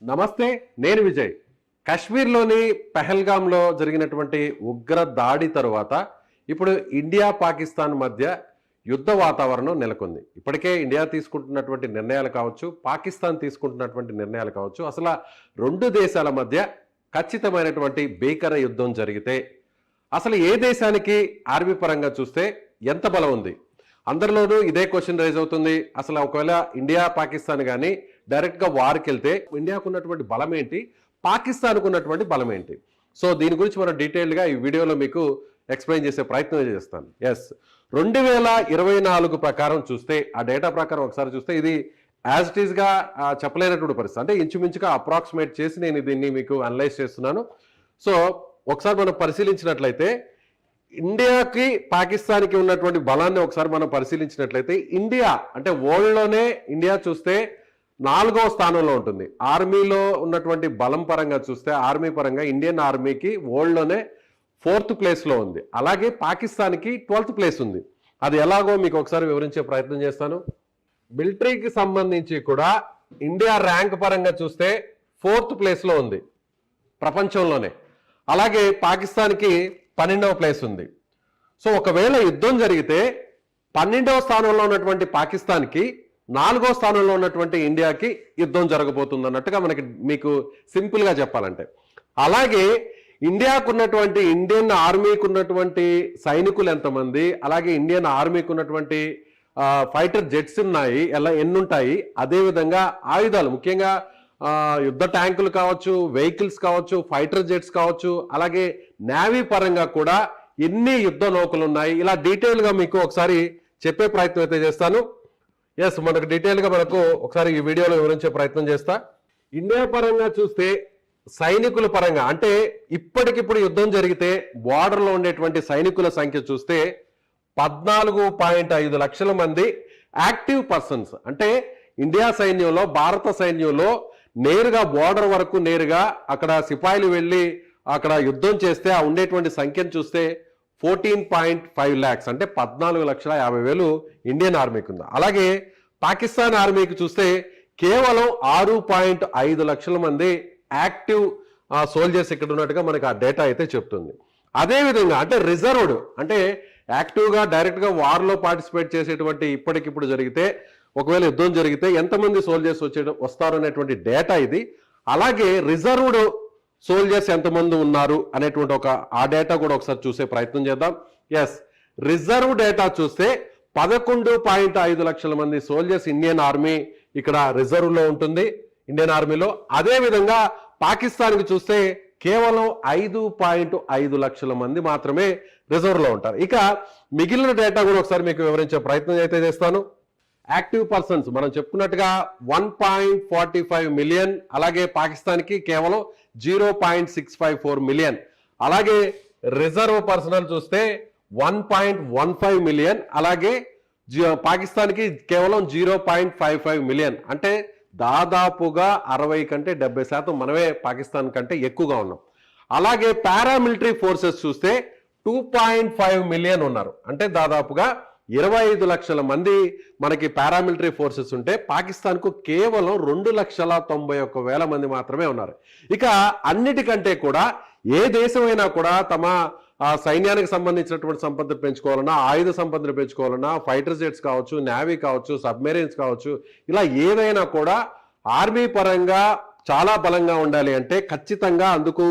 నమస్తే, నేను విజయ్. కాశ్మీర్లోని పెహల్గాంలో జరిగినటువంటి ఉగ్ర దాడి తరువాత ఇప్పుడు ఇండియా పాకిస్తాన్ మధ్య యుద్ధ వాతావరణం నెలకొంది. ఇప్పటికే ఇండియా తీసుకుంటున్నటువంటి నిర్ణయాలు కావచ్చు, పాకిస్తాన్ తీసుకుంటున్నటువంటి నిర్ణయాలు కావచ్చు, అసలు రెండు దేశాల మధ్య ఖచ్చితమైనటువంటి భీకర యుద్ధం జరిగితే అసలు ఏ దేశానికి ఆర్మీ పరంగా చూస్తే ఎంత బలం ఉంది? అందరిలోనూ ఇదే క్వశ్చన్ రైజ్ అవుతుంది. అసలు ఒకవేళ ఇండియా పాకిస్తాన్ కానీ డైరెక్ట్గా వార్కి వెళ్తే ఇండియాకు ఉన్నటువంటి బలం ఏంటి, పాకిస్తాన్కు ఉన్నటువంటి బలం ఏంటి? సో దీని గురించి మనం డీటెయిల్గా ఈ వీడియోలో మీకు ఎక్స్ప్లెయిన్ చేసే ప్రయత్నం చేస్తాను. 2024 ప్రకారం చూస్తే, ఆ డేటా ప్రకారం ఒకసారి చూస్తే ఇది యాజ్ ఇట్ ఈస్గా చెప్పలేనటువంటి పరిస్థితి. అంటే ఇంచుమించుగా అప్రాక్సిమేట్ చేసి నేను దీన్ని మీకు అనలైజ్ చేస్తున్నాను. సో ఒకసారి మనం పరిశీలించినట్లయితే ఇండియాకి పాకిస్తాన్కి ఉన్నటువంటి బలాన్ని ఒకసారి మనం పరిశీలించినట్లయితే ఇండియా అంటే వరల్డ్లోనే ఇండియా చూస్తే 4వ స్థానంలో ఉంటుంది. ఆర్మీలో ఉన్నటువంటి బలం పరంగా చూస్తే ఆర్మీ పరంగా ఇండియన్ ఆర్మీకి వరల్డ్లోనే 4th ప్లేస్లో ఉంది. అలాగే పాకిస్తాన్కి 12th ప్లేస్ ఉంది. అది ఎలాగో మీకు ఒకసారి వివరించే ప్రయత్నం చేస్తాను. మిలిటరీకి సంబంధించి కూడా ఇండియా ర్యాంక్ పరంగా చూస్తే 4th ప్లేస్లో ఉంది ప్రపంచంలోనే. అలాగే పాకిస్తాన్కి 12వ ప్లేస్ ఉంది. సో ఒకవేళ యుద్ధం జరిగితే 12వ స్థానంలో ఉన్నటువంటి పాకిస్తాన్కి 4వ స్థానంలో ఉన్నటువంటి ఇండియాకి యుద్ధం జరగబోతుంది అన్నట్టుగా మీకు సింపుల్గా చెప్పాలంటే. అలాగే ఇండియాకు ఉన్నటువంటి ఇండియన్ ఆర్మీకి ఉన్నటువంటి సైనికులు ఎంతమంది, అలాగే ఇండియన్ ఆర్మీకి ఉన్నటువంటి ఫైటర్ జెట్స్ ఉన్నాయి, ఎన్ని ఉంటాయి, అదేవిధంగా ఆయుధాలు ముఖ్యంగా యుద్ధ ట్యాంకులు కావచ్చు, వెహికల్స్ కావచ్చు, ఫైటర్ జెట్స్ కావచ్చు, అలాగే నేవీ పరంగా కూడా ఎన్ని యుద్ధ నౌకలు ఉన్నాయి, ఇలా డీటెయిల్గా మీకు ఒకసారి చెప్పే ప్రయత్నం అయితే చేస్తాను. మనకు డీటెయిల్గా ఒకసారి ఈ వీడియోలో వివరించే ప్రయత్నం చేస్తా. ఇండియా పరంగా చూస్తే సైనికుల పరంగా అంటే ఇప్పటికిప్పుడు యుద్ధం జరిగితే బార్డర్లో ఉండేటువంటి సైనికుల సంఖ్య చూస్తే 14.5 లక్షల మంది యాక్టివ్ పర్సన్స్. అంటే ఇండియా సైన్యంలో, భారత సైన్యంలో నేరుగా బార్డర్ వరకు నేరుగా అక్కడ సిపాయిలు వెళ్ళి అక్కడ యుద్ధం చేస్తే ఆ ఉండేటువంటి సంఖ్యను చూస్తే 14.5 lakhs అంటే 14,50,000 ఇండియన్ ఆర్మీకి ఉంది. అలాగే పాకిస్తాన్ ఆర్మీకి చూస్తే కేవలం 6.5 లక్షల మంది యాక్టివ్ సోల్జర్స్ ఇక్కడ ఉన్నట్టుగా మనకి ఆ డేటా అయితే చెప్తుంది. అదేవిధంగా అంటే రిజర్వ్డ్ అంటే యాక్టివ్గా డైరెక్ట్గా వార్లో పార్టిసిపేట్ చేసేటువంటి ఇప్పటికిప్పుడు జరిగితే ఒకవేళ యుద్ధం జరిగితే ఎంతమంది సోల్జర్స్ వస్తారు అనేటువంటి డేటా ఇది. అలాగే రిజర్వ్డ్ సోల్జర్స్ ఎంతమంది ఉన్నారు అనేటువంటి ఆ డేటా కూడా ఒకసారి చూసే ప్రయత్నం చేద్దాం. రిజర్వ్ డేటా చూస్తే 11.5 లక్షల మంది సోల్జర్స్ ఇండియన్ ఆర్మీ ఇక్కడ రిజర్వ్లో ఉంటుంది ఇండియన్ ఆర్మీలో. అదేవిధంగా పాకిస్తాన్కి చూస్తే కేవలం 5.5 లక్షల మంది మాత్రమే రిజర్వ్లో ఉంటారు. ఇక మిగిలిన డేటా కూడా ఒకసారి మీకు వివరించే ప్రయత్నం అయితే చేస్తాను. యాక్టివ్ పర్సన్స్ మనం చెప్పుకున్నట్టుగా 1.45 మిలియన్, అలాగే పాకిస్తాన్కి కేవలం 0.654 మిలియన్. అలాగే రిజర్వ్ పర్సనల్ చూస్తే 1.15 మిలియన్, అలాగే పాకిస్తాన్కి కేవలం 0.55 మిలియన్. అంటే దాదాపుగా 60 కంటే 70% మనమే పాకిస్తాన్ కంటే ఎక్కువగా ఉన్నాం. అలాగే పారామిలిటరీ ఫోర్సెస్ చూస్తే 2.5 మిలియన్ ఉన్నారు. అంటే దాదాపుగా 25 లక్షల మంది మనకి పారామిలిటరీ ఫోర్సెస్ ఉంటే పాకిస్తాన్కు కేవలం 2,91,000 మంది మాత్రమే ఉన్నారు. ఇక అన్నిటికంటే కూడా ఏ దేశమైనా కూడా తమ సైన్యానికి సంబంధించినటువంటి సంపదను పెంచుకోవాలన్నా, ఆయుధ సంపదను పెంచుకోవాలన్నా, ఫైటర్ జెట్స్ కావచ్చు, నేవీ కావచ్చు, సబ్మెరీన్స్ కావచ్చు, ఇలా ఏదైనా కూడా ఆర్మీ పరంగా చాలా బలంగా ఉండాలి అంటే ఖచ్చితంగా అందుకు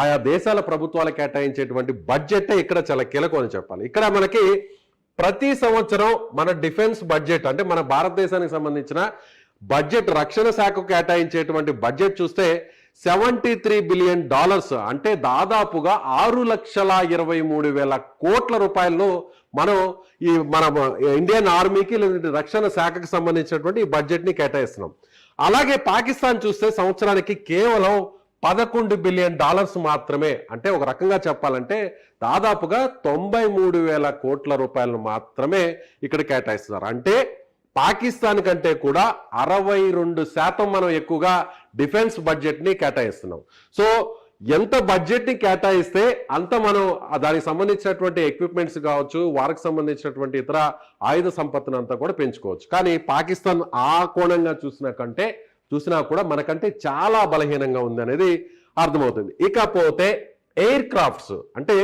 ఆయా దేశాల ప్రభుత్వాలు కేటాయించేటువంటి బడ్జెటే ఇక్కడ చాలా కీలకం అని చెప్పాలి. ఇక్కడ మనకి ప్రతి సంవత్సరం మన డిఫెన్స్ బడ్జెట్ అంటే మన భారతదేశానికి సంబంధించిన బడ్జెట్, రక్షణ శాఖకు కేటాయించేటువంటి బడ్జెట్ చూస్తే $73 బిలియన్ అంటే దాదాపుగా 6,23,000 కోట్ల రూపాయలను మనం మన ఇండియన్ ఆర్మీకి లేదా రక్షణ శాఖకు సంబంధించినటువంటి ఈ బడ్జెట్ని కేటాయిస్తున్నాం. అలాగే పాకిస్తాన్ చూస్తే సంవత్సరానికి కేవలం $11 బిలియన్ మాత్రమే. అంటే ఒక రకంగా చెప్పాలంటే దాదాపుగా 93,000 కోట్ల రూపాయలను మాత్రమే ఇక్కడ కేటాయిస్తున్నారు. అంటే పాకిస్తాన్ కంటే కూడా 62% మనం ఎక్కువగా డిఫెన్స్ బడ్జెట్ని కేటాయిస్తున్నాం. సో ఎంత బడ్జెట్ని కేటాయిస్తే అంత మనం దానికి సంబంధించినటువంటి ఎక్విప్మెంట్స్ కావచ్చు, వారికి సంబంధించినటువంటి ఇతర ఆయుధ సంపత్తిని అంతా కూడా పెంచుకోవచ్చు. కానీ పాకిస్తాన్ ఆ కోణంగా చూసిన కంటే చూసినా కూడా మనకంటే చాలా బలహీనంగా ఉంది అనేది అర్థమవుతుంది. ఇకపోతే ఎయిర్ క్రాఫ్ట్స్ అంటే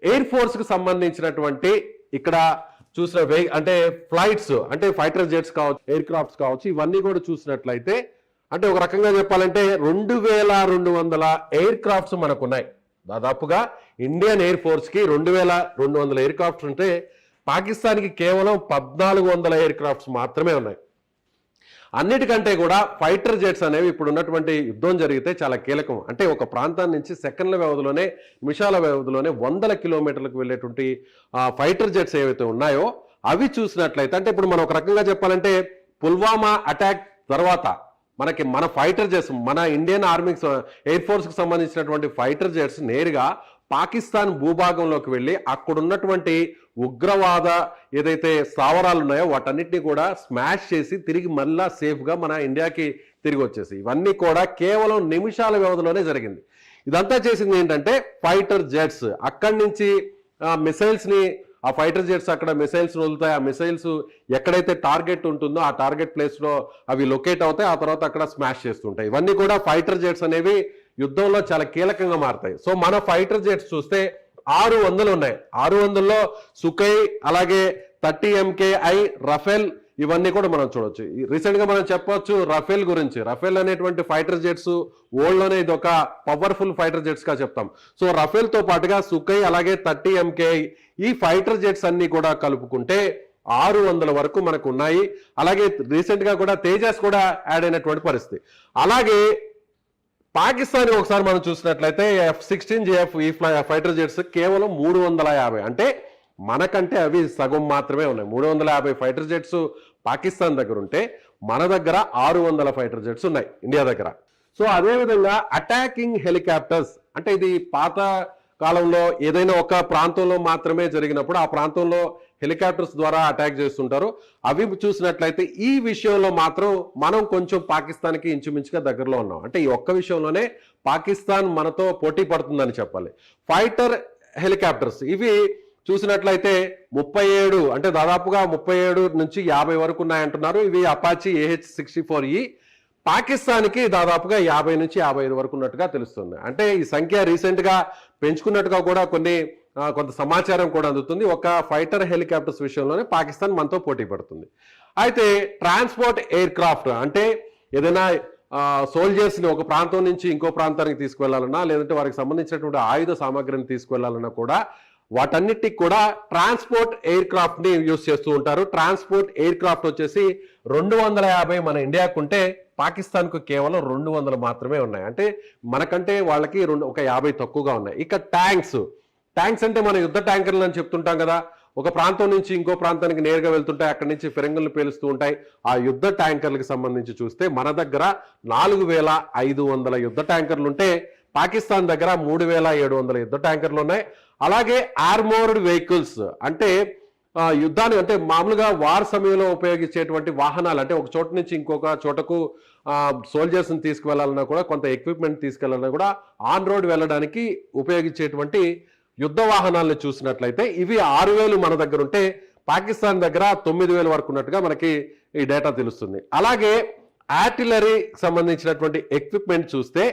ఎయిర్ ఫోర్స్ కు సంబంధించినటువంటి ఇక్కడ చూసిన అంటే ఫ్లైట్స్ అంటే ఫైటర్ జెట్స్ కావచ్చు, ఎయిర్ క్రాఫ్ట్స్ కావచ్చు, ఇవన్నీ కూడా చూసినట్లయితే అంటే ఒక రకంగా చెప్పాలంటే 2200 ఎయిర్ క్రాఫ్ట్స్ మనకున్నాయి. దాదాపుగా ఇండియన్ ఎయిర్ ఫోర్స్ కి 2200 ఎయిర్ క్రాఫ్ట్స్ ఉంటే పాకిస్తాన్కి కేవలం 1400 ఎయిర్ క్రాఫ్ట్స్ మాత్రమే ఉన్నాయి. అన్నిటికంటే కూడా ఫైటర్ జెట్స్ అనేవి ఇప్పుడు ఉన్నటువంటి యుద్ధం జరిగితే చాలా కీలకం. అంటే ఒక ప్రాంతం నుంచి సెకండ్ల వ్యవధిలోనే, నిమిషాల వ్యవధిలోనే 100 కిలోమీటర్లకు వెళ్ళేటువంటి ఫైటర్ జెట్స్ ఏవైతే ఉన్నాయో అవి చూసినట్లయితే అంటే ఇప్పుడు మనం ఒక రకంగా చెప్పాలంటే పుల్వామా అటాక్ తర్వాత మన ఫైటర్ జెట్స్, మన ఇండియన్ ఆర్మీ ఎయిర్ ఫోర్స్ కు సంబంధించినటువంటి ఫైటర్ జెట్స్ నేరుగా పాకిస్తాన్ భూభాగంలోకి వెళ్ళి అక్కడున్నటువంటి ఉగ్రవాద ఏదైతే స్థావరాలు ఉన్నాయో వాటన్నిటిని కూడా స్మాష్ చేసి తిరిగి మళ్ళా సేఫ్గా మన ఇండియాకి తిరిగి వచ్చేసి ఇవన్నీ కూడా కేవలం నిమిషాల వ్యవధిలోనే జరిగింది. ఇదంతా చేసింది ఏంటంటే ఫైటర్ జెట్స్. అక్కడి నుంచి మిసైల్స్ ని ఆ ఫైటర్ జెట్స్ అక్కడ మిసైల్స్ వదులుతాయి. ఆ మిసైల్స్ ఎక్కడైతే టార్గెట్ ఉంటుందో ఆ టార్గెట్ ప్లేస్ లో అవి లొకేట్ అవుతాయి. ఆ తర్వాత అక్కడ స్మాష్ చేస్తుంటాయి. ఇవన్నీ కూడా ఫైటర్ జెట్స్ అనేవి యుద్ధంలో చాలా కీలకంగా మారుతాయి. సో మన ఫైటర్ జెట్స్ చూస్తే 600 ఉన్నాయి. 600లో సుఖై, అలాగే 30 MKI, రఫేల్ ఇవన్నీ కూడా మనం చూడొచ్చు. రీసెంట్ గా మనం చెప్పొచ్చు రఫేల్ గురించి. రఫేల్ అనేటువంటి ఫైటర్ జెట్స్ వరల్డ్ లోనే ఇది ఒక పవర్ఫుల్ ఫైటర్ జెట్స్ గా చెప్తాం. సో రఫేల్ తో పాటుగా సుఖై అలాగే 30 MKI ఈ ఫైటర్ జెట్స్ అన్ని కూడా కలుపుకుంటే 600 వరకు మనకు ఉన్నాయి. అలాగే రీసెంట్ గా కూడా తేజస్ కూడా యాడ్ అయినటువంటి పరిస్థితి. అలాగే పాకిస్తాన్ ఒకసారి మనం చూసినట్లయితే F-16JF ఈ ఫైటర్ జెట్స్ కేవలం 350. అంటే మనకంటే అవి సగం మాత్రమే ఉన్నాయి. 350 ఫైటర్ జెట్స్ పాకిస్తాన్ దగ్గర ఉంటే మన దగ్గర 600 ఫైటర్ జెట్స్ ఉన్నాయి ఇండియా దగ్గర. సో అదేవిధంగా అటాకింగ్ హెలికాప్టర్స్ అంటే ఇది పాత కాలంలో ఏదైనా ఒక ప్రాంతంలో మాత్రమే జరిగినప్పుడు ఆ ప్రాంతంలో హెలికాప్టర్స్ ద్వారా అటాక్ చేస్తుంటారు. అవి చూసినట్లయితే ఈ విషయంలో మాత్రం మనం కొంచెం పాకిస్తాన్కి ఇంచుమించుగా దగ్గరలో ఉన్నాం. అంటే ఈ ఒక్క విషయంలోనే పాకిస్తాన్ మనతో పోటీ పడుతుందని చెప్పాలి. ఫైటర్ హెలికాప్టర్స్ ఇవి చూసినట్లయితే 37 అంటే దాదాపుగా 37 నుంచి 50 వరకు ఉన్నాయంటున్నారు. ఇవి అపాచీ AH-64E. పాకిస్తాన్కి దాదాపుగా 50 నుంచి 55 వరకు ఉన్నట్టుగా తెలుస్తుంది. అంటే ఈ సంఖ్య రీసెంట్ గా పెంచుకున్నట్టుగా కూడా కొంత సమాచారం కూడా అందుతుంది. ఒక ఫైటర్ హెలికాప్టర్స్ విషయంలోనే పాకిస్తాన్ మనతో పోటీ పడుతుంది. అయితే ట్రాన్స్పోర్ట్ ఎయిర్ క్రాఫ్ట్ అంటే ఏదైనా సోల్జర్స్ ని ఒక ప్రాంతం నుంచి ఇంకో ప్రాంతానికి తీసుకువెళ్లాలన్నా లేదంటే వారికి సంబంధించినటువంటి ఆయుధ సామాగ్రిని తీసుకువెళ్లాలన్నా కూడా వాటన్నిటికి కూడా ట్రాన్స్పోర్ట్ ఎయిర్ క్రాఫ్ట్ ని యూజ్ చేస్తూ ఉంటారు. ట్రాన్స్పోర్ట్ ఎయిర్ క్రాఫ్ట్ వచ్చేసి 250 మన ఇండియాకు ఉంటే పాకిస్తాన్ కు కేవలం 200 మాత్రమే ఉన్నాయి. అంటే మనకంటే వాళ్ళకి ఒక 50 తక్కువగా ఉన్నాయి. ఇక ట్యాంక్స్ అంటే మన యుద్ధ ట్యాంకర్లు అని చెప్తుంటాం కదా. ఒక ప్రాంతం నుంచి ఇంకో ప్రాంతానికి నేరుగా వెళ్తుంటాయి, అక్కడి నుంచి ఫిరంగులు పేలుస్తూ ఉంటాయి. ఆ యుద్ధ ట్యాంకర్లకు సంబంధించి చూస్తే మన దగ్గర 4500 యుద్ధ ట్యాంకర్లు ఉంటే పాకిస్తాన్ దగ్గర 3700 యుద్ధ ట్యాంకర్లు ఉన్నాయి. అలాగే ఆర్మోర్డ్ వెహికల్స్ అంటే యుద్ధాన్ని అంటే మామూలుగా వార్ సమయంలో ఉపయోగించేటువంటి వాహనాలు అంటే ఒక చోట నుంచి ఇంకొక చోటకు సోల్జర్స్ ని తీసుకువెళ్లాలన్నా కూడా కొంత ఎక్విప్మెంట్ తీసుకెళ్లాలన్నా కూడా ఆన్ రోడ్ వెళ్ళడానికి ఉపయోగించేటువంటి యుద్ధ వాహనాలను చూసినట్లయితే ఇవి 6000 మన దగ్గర ఉంటే పాకిస్తాన్ దగ్గర 9000 వరకు ఉన్నట్టుగా మనకి ఈ డేటా తెలుస్తుంది. అలాగే ఆర్టిలరీ సంబంధించినటువంటి ఎక్విప్మెంట్ చూస్తే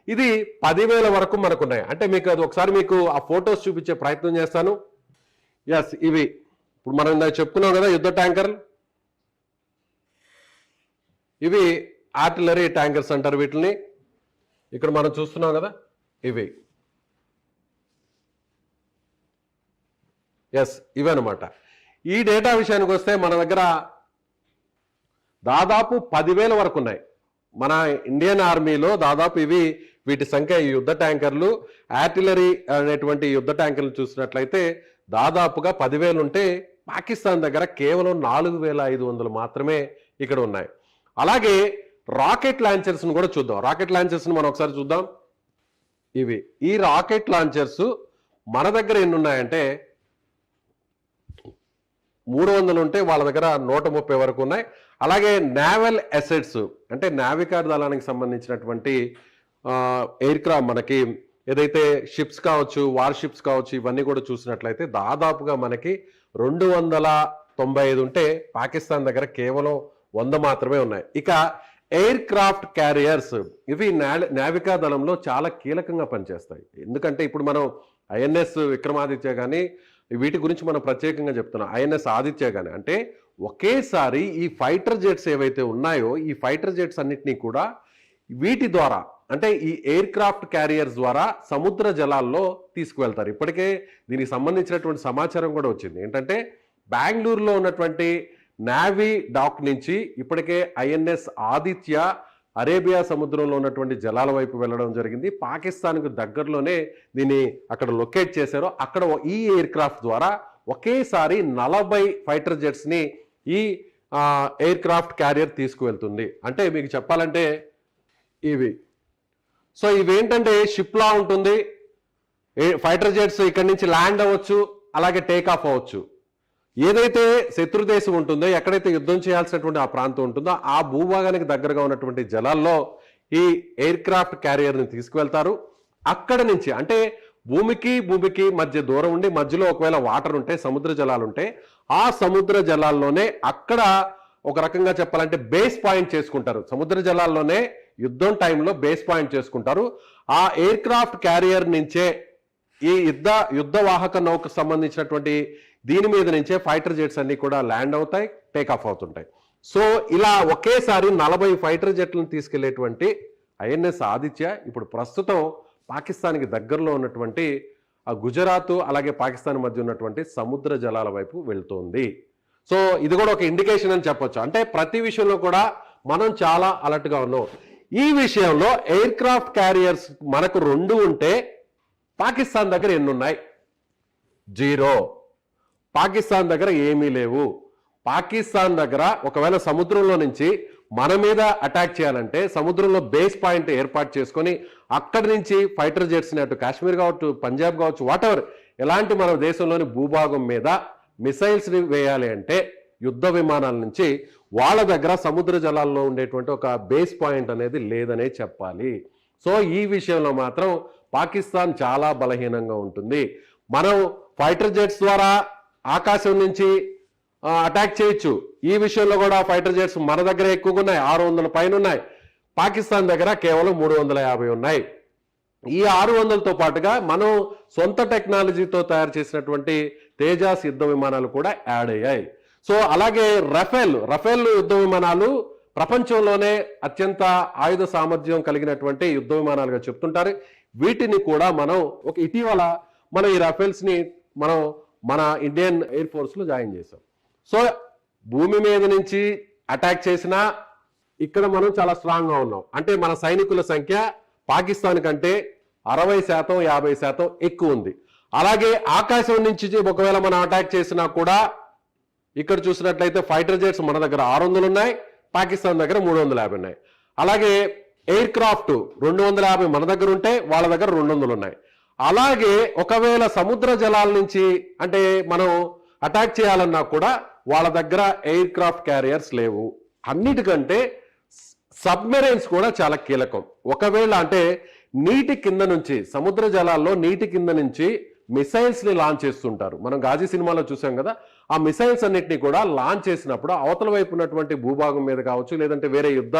ఇది 10,000 వరకు మనకు ఉన్నాయి. అంటే మీకు అది ఒకసారి మీకు ఆ ఫొటోస్ చూపించే ప్రయత్నం చేస్తాను. ఎస్, ఇవి ఇప్పుడు మనం చెప్పుకున్నాం కదా యుద్ధ ట్యాంకర్లు, ఇవి ఆర్టిలరీ ట్యాంకర్స్ అంటారు వీటిని. ఇక్కడ మనం చూస్తున్నాం కదా ఇవి. ఎస్, ఇవి అనమాట. ఈ డేటా విషయానికి వస్తే మన దగ్గర దాదాపు 10,000 వరకు ఉన్నాయి. మన ఇండియన్ ఆర్మీలో దాదాపు వీటి సంఖ్య ఈ యుద్ధ ట్యాంకర్లు ఆర్టిలరీ అనేటువంటి యుద్ధ ట్యాంకర్లు చూసినట్లయితే దాదాపుగా 10,000 ఉంటే పాకిస్తాన్ దగ్గర కేవలం 4500 మాత్రమే ఇక్కడ ఉన్నాయి. అలాగే రాకెట్ లాంచర్స్ ను కూడా చూద్దాం. రాకెట్ లాంచర్స్ ను మనం ఒకసారి చూద్దాం. ఈ రాకెట్ లాంచర్స్ మన దగ్గర ఎన్ని ఉన్నాయంటే 300 ఉంటే వాళ్ళ దగ్గర 130 వరకు ఉన్నాయి. అలాగే నేవల్ అసెట్స్ అంటే నావికా దళానికి సంబంధించినటువంటి ఎయిర్ క్రాఫ్ట్ మనకి ఏదైతే షిప్స్ కావచ్చు, వార్ షిప్స్ కావచ్చు, ఇవన్నీ కూడా చూసినట్లయితే దాదాపుగా మనకి 295 ఉంటే పాకిస్తాన్ దగ్గర కేవలం 100 మాత్రమే ఉన్నాయి. ఇక ఎయిర్ క్రాఫ్ట్ క్యారియర్స్ ఇవి నావికా దళంలో చాలా కీలకంగా పనిచేస్తాయి. ఎందుకంటే ఇప్పుడు మనం ఐఎన్ఎస్ విక్రమాదిత్య కానీ వీటి గురించి మనం ప్రత్యేకంగా చెప్తున్నాం. ఐఎన్ఎస్ ఆదిత్య కానీ అంటే ఒకేసారి ఈ ఫైటర్ జెట్స్ ఏవైతే ఉన్నాయో ఈ ఫైటర్ జెట్స్ అన్నిటినీ కూడా వీటి ద్వారా అంటే ఈ ఎయిర్ క్రాఫ్ట్ క్యారియర్స్ ద్వారా సముద్ర జలాల్లో తీసుకువెళ్తారు. ఇప్పటికే దీనికి సంబంధించినటువంటి సమాచారం కూడా వచ్చింది. ఏంటంటే బెంగళూరులో ఉన్నటువంటి నావీ డాక్ నుంచి ఇప్పటికే ఐఎన్ఎస్ ఆదిత్య అరేబియా సముద్రంలో ఉన్నటువంటి జలాల వైపు వెళ్ళడం జరిగింది. పాకిస్తాన్కు దగ్గరలోనే దీన్ని అక్కడ లొకేట్ చేశారు. అక్కడ ఈ ఎయిర్ క్రాఫ్ట్ ద్వారా ఒకేసారి 40 ఫైటర్ జెట్స్ని ఈ ఎయిర్ క్రాఫ్ట్ క్యారియర్ తీసుకువెళ్తుంది. అంటే మీకు చెప్పాలంటే ఇవి ఇవేంటంటే షిప్లా ఉంటుంది. ఫైటర్ జెట్స్ ఇక్కడి నుంచి ల్యాండ్ అవ్వచ్చు, అలాగే టేక్ ఆఫ్ అవ్వచ్చు. ఏదైతే శత్రు దేశం ఉంటుందో, ఎక్కడైతే యుద్ధం చేయాల్సినటువంటి ఆ ప్రాంతం ఉంటుందో ఆ భూభాగానికి దగ్గరగా ఉన్నటువంటి జలాల్లో ఈ ఎయిర్ క్రాఫ్ట్ క్యారియర్ని తీసుకువెళ్తారు. అక్కడ నుంచి అంటే భూమికి మధ్య దూరం ఉండి మధ్యలో ఒకవేళ వాటర్ ఉంటే, సముద్ర జలాలు ఉంటే ఆ సముద్ర జలాల్లోనే అక్కడ ఒక రకంగా చెప్పాలంటే బేస్ పాయింట్ చేసుకుంటారు. సముద్ర జలాల్లోనే యుద్ధం టైంలో బేస్ పాయింట్ చేసుకుంటారు. ఆ ఎయిర్ క్రాఫ్ట్ క్యారియర్ నుంచే ఈ యుద్ధ వాహక నౌకకు సంబంధించినటువంటి దీని మీద నుంచే ఫైటర్ జెట్స్ అన్ని కూడా ల్యాండ్ అవుతాయి, టేక్ ఆఫ్ అవుతుంటాయి. సో ఇలా ఒకేసారి 40 ఫైటర్ జెట్లను తీసుకెళ్లేటువంటి ఐఎన్ఎస్ ఆదిత్య ఇప్పుడు ప్రస్తుతం పాకిస్తాన్కి దగ్గరలో ఉన్నటువంటి ఆ గుజరాత్ అలాగే పాకిస్తాన్ మధ్య ఉన్నటువంటి సముద్ర జలాల వైపు వెళ్తోంది. సో ఇది కూడా ఒక ఇండికేషన్ అని చెప్పొచ్చు. అంటే ప్రతి విషయంలో కూడా మనం చాలా అలర్ట్గా ఉన్నాం. ఈ విషయంలో ఎయిర్ క్రాఫ్ట్ క్యారియర్స్ మనకు 2 ఉంటే పాకిస్తాన్ దగ్గర ఎన్ని ఉన్నాయి? 0. పాకిస్తాన్ దగ్గర ఏమీ లేవు. పాకిస్తాన్ దగ్గర ఒకవేళ సముద్రంలో నుంచి మన మీద అటాక్ చేయాలంటే సముద్రంలో బేస్ పాయింట్ ఏర్పాటు చేసుకొని అక్కడి నుంచి ఫైటర్ జెట్స్ని అటు కాశ్మీర్ కావచ్చు, పంజాబ్ కావచ్చు, వాటెవర్ ఎలాంటి మన దేశంలోని భూభాగం మీద మిసైల్స్ని వేయాలి అంటే యుద్ధ విమానాల నుంచి వాళ్ళ దగ్గర సముద్ర జలాల్లో ఉండేటువంటి ఒక బేస్ పాయింట్ అనేది లేదనే చెప్పాలి. సో ఈ విషయంలో మాత్రం పాకిస్తాన్ చాలా బలహీనంగా ఉంటుంది. మనం ఫైటర్ జెట్స్ ద్వారా ఆకాశం నుంచి అటాక్ చేయొచ్చు. ఈ విషయంలో కూడా ఫైటర్ జెట్స్ మన దగ్గర ఎక్కువగా ఉన్నాయి, 600 పైన ఉన్నాయి. పాకిస్తాన్ దగ్గర కేవలం 350 ఉన్నాయి. ఈ 600తో పాటుగా మనం సొంత టెక్నాలజీతో తయారు చేసినటువంటి తేజాస్ యుద్ధ విమానాలు కూడా యాడ్ అయ్యాయి. సో అలాగే రఫేల్ యుద్ధ విమానాలు ప్రపంచంలోనే అత్యంత ఆయుధ సామర్థ్యం కలిగినటువంటి యుద్ధ విమానాలుగా చెప్తుంటారు. వీటిని కూడా మనం ఇటీవల మనం ఈ రఫేల్స్ని మనం మన ఇండియన్ ఎయిర్ ఫోర్స్లో జాయిన్ చేసాం. సో భూమి మీద నుంచి అటాక్ చేసినా ఇక్కడ మనం చాలా స్ట్రాంగ్గా ఉన్నాం. అంటే మన సైనికుల సంఖ్య పాకిస్తాన్ కంటే 60%, 50% ఎక్కువ ఉంది. అలాగే ఆకాశం నుంచి ఒకవేళ మనం అటాక్ చేసినా కూడా ఇక్కడ చూసినట్లయితే ఫైటర్ జెట్స్ మన దగ్గర 600 ఉన్నాయి, పాకిస్తాన్ దగ్గర 350 ఉన్నాయి. అలాగే ఎయిర్ క్రాఫ్ట్ 250 మన దగ్గర ఉంటే వాళ్ళ దగ్గర 200 ఉన్నాయి. అలాగే ఒకవేళ సముద్ర జలాల నుంచి అంటే మనం అటాక్ చేయాలన్నా కూడా వాళ్ళ దగ్గర ఎయిర్ క్రాఫ్ట్ క్యారియర్స్ లేవు. అన్నిటికంటే సబ్మెరైన్స్ కూడా చాలా కీలకం. ఒకవేళ అంటే నీటి కింద నుంచి సముద్ర జలాల్లో నీటి కింద నుంచి మిసైల్స్ ని లాంచ్ చేస్తుంటారు. మనం గాజీ సినిమాలో చూసాం కదా. ఆ మిసైల్స్ అన్నిటినీ కూడా లాంచ్ చేసినప్పుడు అవతల వైపు ఉన్నటువంటి భూభాగం మీద కావచ్చు, లేదంటే వేరే యుద్ధ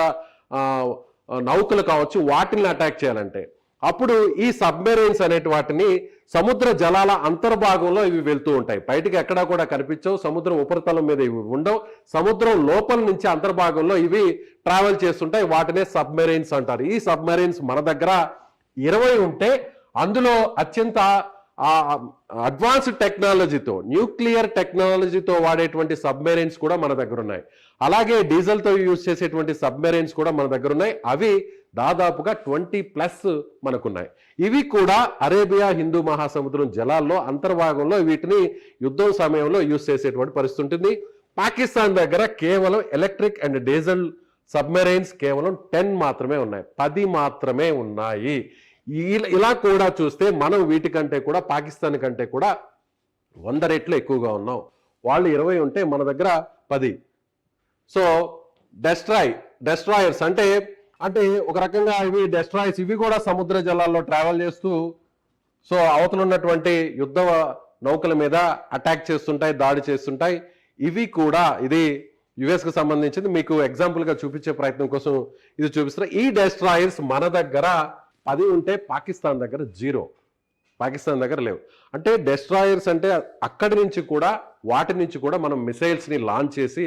నౌకలు కావచ్చు, వాటిని అటాక్ చేయాలంటే అప్పుడు ఈ సబ్మెరైన్స్ అనేటి వాటిని సముద్ర జలాల అంతర్భాగంలో ఇవి వెళ్తూ ఉంటాయి. బయటికి ఎక్కడా కూడా కనిపించవు. సముద్రం ఉపరితలం మీద ఇవి ఉండవు. సముద్రం లోపల నుంచి అంతర్భాగంలో ఇవి ట్రావెల్ చేస్తుంటాయి. వాటినే సబ్మెరైన్స్ అంటారు. ఈ సబ్మెరైన్స్ మన దగ్గర 20 ఉంటే అందులో అత్యంత అడ్వాన్స్డ్ టెక్నాలజీతో, న్యూక్లియర్ టెక్నాలజీతో వాడేటువంటి సబ్మెరైన్స్ కూడా మన దగ్గర ఉన్నాయి. అలాగే డీజిల్తో యూజ్ చేసేటువంటి సబ్మెరైన్స్ కూడా మన దగ్గర ఉన్నాయి. అవి దాదాపుగా 20+ మనకున్నాయి. ఇవి కూడా అరేబియా హిందూ మహాసముద్రం జలాల్లో అంతర్భాగంలో వీటిని యుద్ధం సమయంలో యూజ్ చేసేటువంటి పరిస్థితి ఉంటుంది. పాకిస్తాన్ దగ్గర కేవలం ఎలక్ట్రిక్ అండ్ డీజిల్ సబ్మెరైన్స్ కేవలం 10 మాత్రమే ఉన్నాయి, 10 మాత్రమే ఉన్నాయి. ఇలా కూడా చూస్తే మనం వీటికంటే కూడా పాకిస్తాన్ కంటే కూడా 100 రెట్లు ఎక్కువగా ఉన్నాం. వాళ్ళు 20 ఉంటే మన దగ్గర 10. సో డెస్ట్రాయర్స్ అంటే ఒక రకంగా ఇవి డెస్ట్రాయర్స్, ఇవి కూడా సముద్ర జలాల్లో ట్రావెల్ చేస్తూ సో అవతల ఉన్నటువంటి యుద్ధ నౌకల మీద అటాక్ చేస్తుంటాయి, దాడి చేస్తుంటాయి. ఇవి కూడా ఇది యుఎస్కి సంబంధించింది మీకు ఎగ్జాంపుల్గా చూపించే ప్రయత్నం కోసం ఇది చూపిస్తున్నా. ఈ డెస్ట్రాయర్స్ మన దగ్గర 10 ఉంటే పాకిస్తాన్ దగ్గర 0, పాకిస్తాన్ దగ్గర లేవు. అంటే డెస్ట్రాయర్స్ అంటే అక్కడి నుంచి కూడా వాటి నుంచి కూడా మనం మిసైల్స్ని లాంచ్ చేసి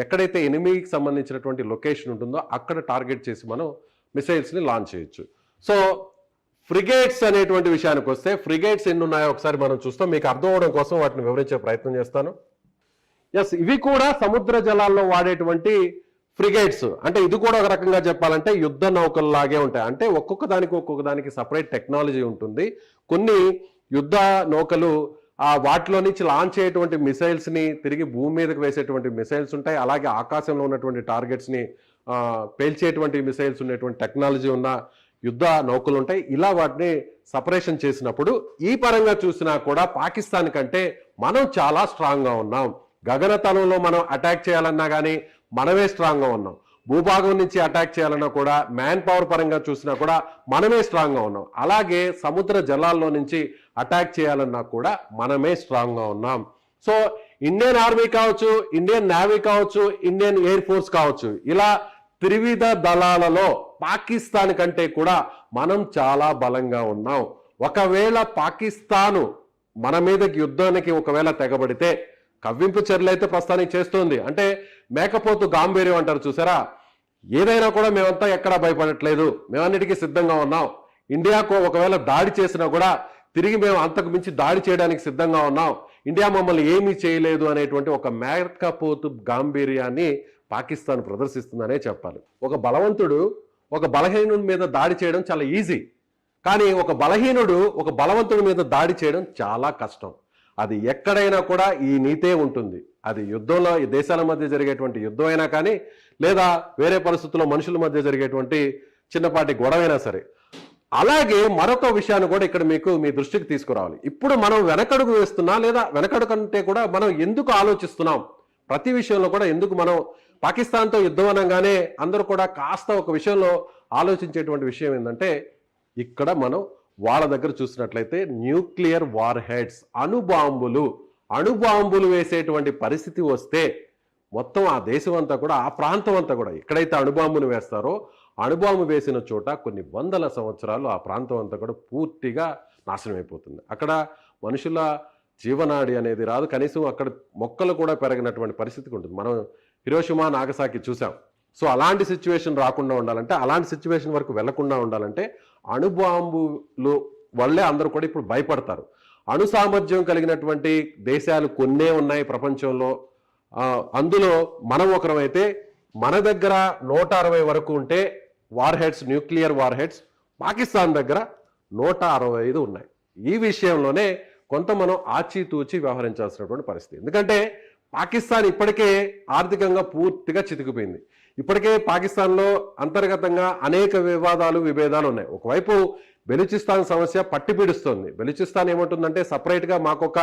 ఎక్కడైతే ఎనిమీకి సంబంధించినటువంటి లొకేషన్ ఉంటుందో అక్కడ టార్గెట్ చేసి మనం మిసైల్స్ని లాంచ్ చేయొచ్చు. సో ఫ్రిగేట్స్ అనేటువంటి విషయానికి వస్తే ఫ్రిగేట్స్ ఎన్ని ఉన్నాయో ఒకసారి మనం చూస్తాం. మీకు అర్థం అవడం కోసం వాటిని వివరించే ప్రయత్నం చేస్తాను. ఎస్, ఇవి కూడా సముద్ర జలాల్లో వాడేటువంటి ఫ్రిగేట్స్. అంటే ఇది కూడా ఒక రకంగా చెప్పాలంటే యుద్ధ నౌకల్లాగే ఉంటాయి. అంటే ఒక్కొక్క దానికి సపరేట్ టెక్నాలజీ ఉంటుంది. కొన్ని యుద్ధ నౌకలు వాటిలో నుంచి లాంచ్ అయ్యేటువంటి మిసైల్స్ని తిరిగి భూమి మీదకి వేసేటువంటి మిసైల్స్ ఉంటాయి. అలాగే ఆకాశంలో ఉన్నటువంటి టార్గెట్స్ని పేల్చేటువంటి మిసైల్స్ ఉన్నటువంటి టెక్నాలజీ ఉన్న యుద్ధ నౌకలు ఉంటాయి. ఇలా వాటిని సపరేషన్ చేసినప్పుడు ఈ పరంగా చూసినా కూడా పాకిస్తాన్ కంటే మనం చాలా స్ట్రాంగ్గా ఉన్నాం. గగనతలంలో మనం అటాక్ చేయాలన్నా కానీ మనమే స్ట్రాంగ్గా ఉన్నాం. భూభాగం నుంచి అటాక్ చేయాలన్నా కూడా మ్యాన్ పవర్ పరంగా చూసినా కూడా మనమే స్ట్రాంగ్గా ఉన్నాం. అలాగే సముద్ర జలాల్లో నుంచి అటాక్ చేయాలన్నా కూడా మనమే స్ట్రాంగ్గా ఉన్నాం. సో ఇండియన్ ఆర్మీ కావచ్చు, ఇండియన్ నేవీ కావచ్చు, ఇండియన్ ఎయిర్ ఫోర్స్ కావచ్చు, ఇలా త్రివిధ దళాలలో పాకిస్తాన్ కంటే కూడా మనం చాలా బలంగా ఉన్నాం. ఒకవేళ పాకిస్తాను మన మీదకి యుద్ధానికి ఒకవేళ తెగబడితే కవ్వింపు చర్యలు అయితే ప్రస్తుతానికి చేస్తుంది. అంటే మేకపోతు గాంభీర్యం అంటారు చూసారా, ఏదైనా కూడా మేమంతా ఎక్కడా భయపడట్లేదు, మేమన్నిటికీ సిద్ధంగా ఉన్నాం. ఇండియాకు ఒకవేళ దాడి చేసినా కూడా తిరిగి మేము అంతకు మించి దాడి చేయడానికి సిద్ధంగా ఉన్నాం, ఇండియా మమ్మల్ని ఏమీ చేయలేదు అనేటువంటి ఒక మేకపోతు గాంభీర్యాన్ని పాకిస్తాన్ ప్రదర్శిస్తుందనే చెప్పాలి. ఒక బలవంతుడు ఒక బలహీనుడి మీద దాడి చేయడం చాలా ఈజీ, కానీ ఒక బలహీనుడు ఒక బలవంతుడి మీద దాడి చేయడం చాలా కష్టం. అది ఎక్కడైనా కూడా ఈ నీతే ఉంటుంది. అది యుద్ధంలో ఈ దేశాల మధ్య జరిగేటువంటి యుద్ధం అయినా కానీ, లేదా వేరే పరిస్థితుల్లో మనుషుల మధ్య జరిగేటువంటి చిన్నపాటి గొడవైనా సరే. అలాగే మరొక విషయాన్ని కూడా ఇక్కడ మీ దృష్టికి తీసుకురావాలి. ఇప్పుడు మనం వెనకడుగు వేస్తున్నా, లేదా వెనకడుగు కంటే కూడా మనం ఎందుకు ఆలోచిస్తున్నాం, ప్రతి విషయంలో కూడా ఎందుకు మనం పాకిస్తాన్తో యుద్ధం అనగానే అందరూ కూడా కాస్త ఒక విషయంలో ఆలోచించేటువంటి విషయం ఏంటంటే, ఇక్కడ మనం వాళ్ళ దగ్గర చూసినట్లయితే న్యూక్లియర్ వార్ హెడ్స్, అణుబాంబులు వేసేటువంటి పరిస్థితి వస్తే మొత్తం ఆ దేశం అంతా కూడా, ఆ ప్రాంతం అంతా కూడా, ఎక్కడైతే అణుబాంబును వేస్తారో అణుబాంబు వేసిన చోట కొన్ని వందల సంవత్సరాలు ఆ ప్రాంతం అంతా కూడా పూర్తిగా నాశనం అయిపోతుంది. అక్కడ మనుషుల జీవనాడి అనేది రాదు, కనీసం అక్కడ మొక్కలు కూడా పెరగినటువంటి పరిస్థితికి ఉంటుంది. మనం హిరోషిమా నాగసాకి చూసాం. సో అలాంటి సిచ్యువేషన్ రాకుండా ఉండాలంటే, అలాంటి సిచ్యువేషన్ వరకు వెళ్లకుండా ఉండాలంటే అణుబాంబులు వల్లే అందరూ కూడా ఇప్పుడు భయపడతారు. అణు సామర్థ్యం కలిగినటువంటి దేశాలు కొన్నే ఉన్నాయి ప్రపంచంలో. అందులో మనం ఒకరమైతే మన దగ్గర 160 వరకు ఉంటే war heads, nuclear war heads, Pakistan దగ్గర 165 ఉన్నాయి. ఈ విషయంలోనే కొంత మనం ఆచితూచి వ్యవహరించాల్సినటువంటి పరిస్థితి. ఎందుకంటే పాకిస్తాన్ ఇప్పటికే ఆర్థికంగా పూర్తిగా చితికిపోయింది. ఇప్పటికే పాకిస్తాన్లో అంతర్గతంగా అనేక విభేదాలు ఉన్నాయి. ఒకవైపు బెలూచిస్తాన్ సమస్య పట్టిపీడుస్తోంది. బెలూచిస్తాన్ ఏమంటుందంటే సపరేట్గా మాకొక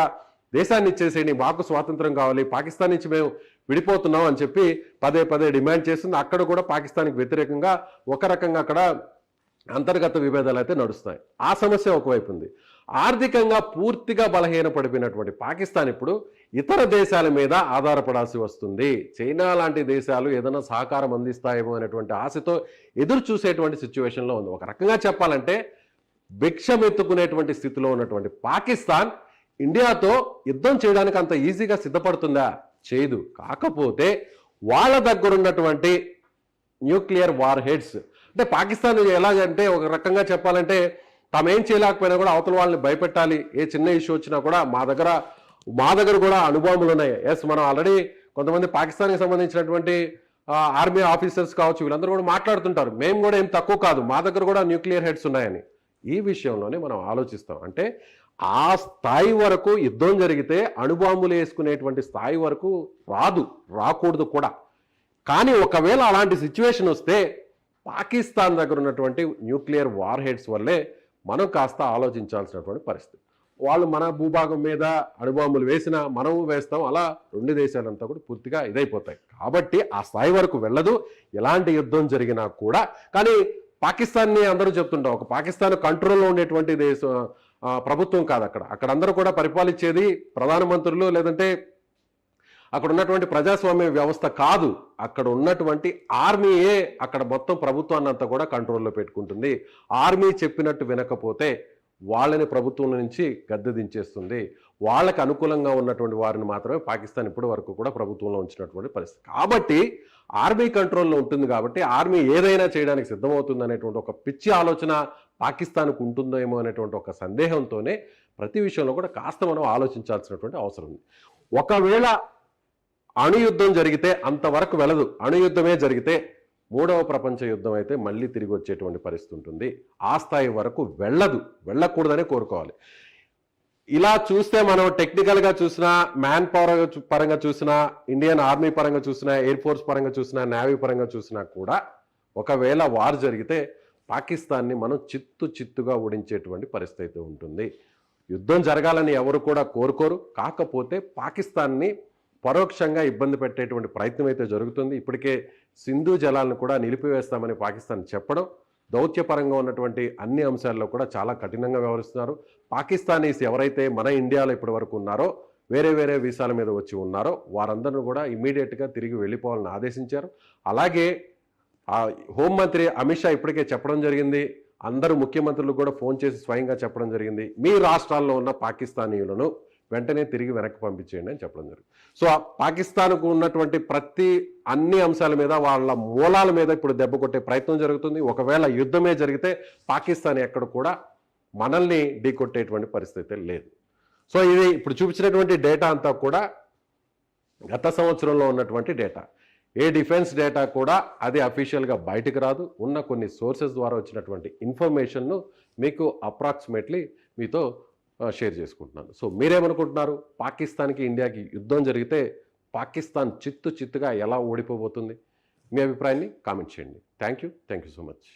దేశాన్ని ఇచ్చేసేయండి, మాకు స్వాతంత్రం కావాలి, పాకిస్తాన్ నుంచి మేము విడిపోతున్నాం అని చెప్పి పదే డిమాండ్ చేస్తుంది. అక్కడ కూడా పాకిస్తాన్కి వ్యతిరేకంగా ఒక రకంగా అక్కడ అంతర్గత విభేదాలు అయితే నడుస్తాయి. ఆ సమస్య ఒకవైపు ఉంది. ఆర్థికంగా పూర్తిగా బలహీనపడిపోయినటువంటి పాకిస్తాన్ ఇప్పుడు ఇతర దేశాల మీద ఆధారపడాల్సి వస్తుంది. చైనా లాంటి దేశాలు ఏదైనా సహకారం అందిస్తాయేమో అనేటువంటి ఆశతో ఎదురు చూసేటువంటి సిచ్యువేషన్లో ఉంది. ఒక రకంగా చెప్పాలంటే భిక్షమెత్తుకునేటువంటి స్థితిలో ఉన్నటువంటి పాకిస్తాన్ ఇండియాతో యుద్ధం చేయడానికి అంత ఈజీగా సిద్ధపడుతుందా? చేయదు. కాకపోతే వాళ్ళ దగ్గర ఉన్నటువంటి న్యూక్లియర్ వార్ హెడ్స్, అంటే పాకిస్తాన్ ఎలాగంటే ఒక రకంగా చెప్పాలంటే తామేం చేయలేకపోయినా కూడా అవతల వాళ్ళని భయపెట్టాలి. ఏ చిన్న ఇష్యూ వచ్చినా కూడా మా దగ్గర కూడా అణుబాంబులు ఉన్నాయి. ఎస్, మనం ఆల్రెడీ కొంతమంది పాకిస్తాన్కి సంబంధించినటువంటి ఆర్మీ ఆఫీసర్స్ కావచ్చు, వీళ్ళందరూ కూడా మాట్లాడుతుంటారు, మేము కూడా ఏం తక్కువ కాదు, మా దగ్గర కూడా న్యూక్లియర్ హెడ్స్ ఉన్నాయని. ఈ విషయంలోనే మనం ఆలోచిస్తాం. అంటే ఆ స్థాయి వరకు యుద్ధం జరిగితే అణుబాంబులు వేసుకునేటువంటి స్థాయి వరకు రాకూడదు కూడా. కానీ ఒకవేళ అలాంటి సిచ్యువేషన్ వస్తే పాకిస్తాన్ దగ్గర ఉన్నటువంటి న్యూక్లియర్ వార్ హెడ్స్ వల్లే మనం కాస్త ఆలోచించాల్సినటువంటి పరిస్థితి. వాళ్ళు మన భూభాగం మీద అణుబాంబులు వేసినా మనము వేస్తాం, అలా రెండు దేశాలంతా కూడా పూర్తిగా ఇదైపోతాయి. కాబట్టి ఆ స్థాయి వరకు వెళ్ళదు ఎలాంటి యుద్ధం జరిగినా కూడా. కానీ పాకిస్తాన్ని అందరూ చెప్తుంటాం, ఒక పాకిస్తాన్ కంట్రోల్లో ఉండేటువంటి ప్రభుత్వం కాదు. అక్కడ అందరూ కూడా పరిపాలించేది ప్రధానమంత్రులు, లేదంటే అక్కడ ఉన్నటువంటి ప్రజాస్వామ్య వ్యవస్థ కాదు, అక్కడ ఉన్నటువంటి ఆర్మీయే అక్కడ మొత్తం ప్రభుత్వాన్ని అంతా కూడా కంట్రోల్లో పెట్టుకుంటుంది. ఆర్మీ చెప్పినట్టు వినకపోతే వాళ్ళని ప్రభుత్వం నుంచి గద్దె దించేస్తుంది. వాళ్ళకి అనుకూలంగా ఉన్నటువంటి వారిని మాత్రమే పాకిస్తాన్ ఇప్పటి వరకు కూడా ప్రభుత్వంలో ఉంచినటువంటి పరిస్థితి. కాబట్టి ఆర్మీ కంట్రోల్లో ఉంటుంది కాబట్టి ఆర్మీ ఏదైనా చేయడానికి సిద్ధమవుతుంది అనేటువంటి ఒక పిచ్చి ఆలోచన పాకిస్తాన్కు ఉంటుందేమో అనేటువంటి ఒక సందేహంతోనే ప్రతి విషయంలో కూడా కాస్త మనం ఆలోచించాల్సినటువంటి అవసరం ఉంది. ఒకవేళ అణుయుద్ధం జరిగితే అంతవరకు వెళ్ళదు, అణుయుద్ధమే జరిగితే మూడవ ప్రపంచ యుద్ధం అయితే మళ్ళీ తిరిగి వచ్చేటువంటి పరిస్థితి ఉంటుంది. ఆ స్థాయి వరకు వెళ్ళకూడదనే కోరుకోవాలి. ఇలా చూస్తే మనం టెక్నికల్గా చూసినా, మ్యాన్ పవర్ పరంగా చూసినా, ఇండియన్ ఆర్మీ పరంగా చూసినా, ఎయిర్ ఫోర్స్ పరంగా చూసినా, నేవీ పరంగా చూసినా కూడా ఒకవేళ వార్ జరిగితే పాకిస్తాన్ని మనం చిత్తుగా ఓడించేటువంటి పరిస్థితి అయితే ఉంటుంది. యుద్ధం జరగాలని ఎవరు కూడా కోరుకోరు. కాకపోతే పాకిస్తాన్ని పరోక్షంగా ఇబ్బంది పెట్టేటువంటి ప్రయత్నం అయితే జరుగుతుంది. ఇప్పటికే సింధు జలాలను కూడా నిలిపివేస్తామని పాకిస్తాన్ చెప్పడం, దౌత్యపరంగా ఉన్నటువంటి అన్ని అంశాల్లో కూడా చాలా కఠినంగా వ్యవహరిస్తున్నారు. పాకిస్తానీస్ ఎవరైతే మన ఇండియాలో ఇప్పటి వరకు ఉన్నారో, వేరే వీసాల మీద వచ్చి ఉన్నారో వారందరూ కూడా ఇమ్మీడియట్గా తిరిగి వెళ్ళిపోవాలని ఆదేశించారు. అలాగే హోంమంత్రి అమిత్ షా ఇప్పటికే చెప్పడం జరిగింది, అందరూ ముఖ్యమంత్రులు కూడా ఫోన్ చేసి స్వయంగా చెప్పడం జరిగింది, మీ రాష్ట్రాల్లో ఉన్న పాకిస్తానీయులను వెంటనే తిరిగి వెనక్కి పంపించేయండి అని చెప్పడం జరిగింది. సో పాకిస్తాన్కు ఉన్నటువంటి అన్ని అంశాల మీద, వాళ్ళ మూలాల మీద ఇప్పుడు దెబ్బ కొట్టే ప్రయత్నం జరుగుతుంది. ఒకవేళ యుద్ధమే జరిగితే పాకిస్తాన్ ఎక్కడ కూడా మనల్ని ఢీకొట్టేటువంటి పరిస్థితి లేదు. సో ఇది ఇప్పుడు చూపించినటువంటి డేటా అంతా కూడా గత సంవత్సరంలో ఉన్నటువంటి డేటా. ఏ డిఫెన్స్ డేటా కూడా అది అఫీషియల్గా బయటకు రాదు. ఉన్న కొన్ని సోర్సెస్ ద్వారా వచ్చినటువంటి ఇన్ఫర్మేషన్ను మీకు అప్రాక్సిమేట్లీ మీతో షేర్ చేసుకుంటున్నాను. సో మీరేమనుకుంటున్నారు? పాకిస్తాన్కి ఇండియాకి యుద్ధం జరిగితే పాకిస్తాన్ చిత్తుగా ఎలా ఓడిపోబోతుంది? మీ అభిప్రాయాన్ని కామెంట్ చేయండి. Thank you so much.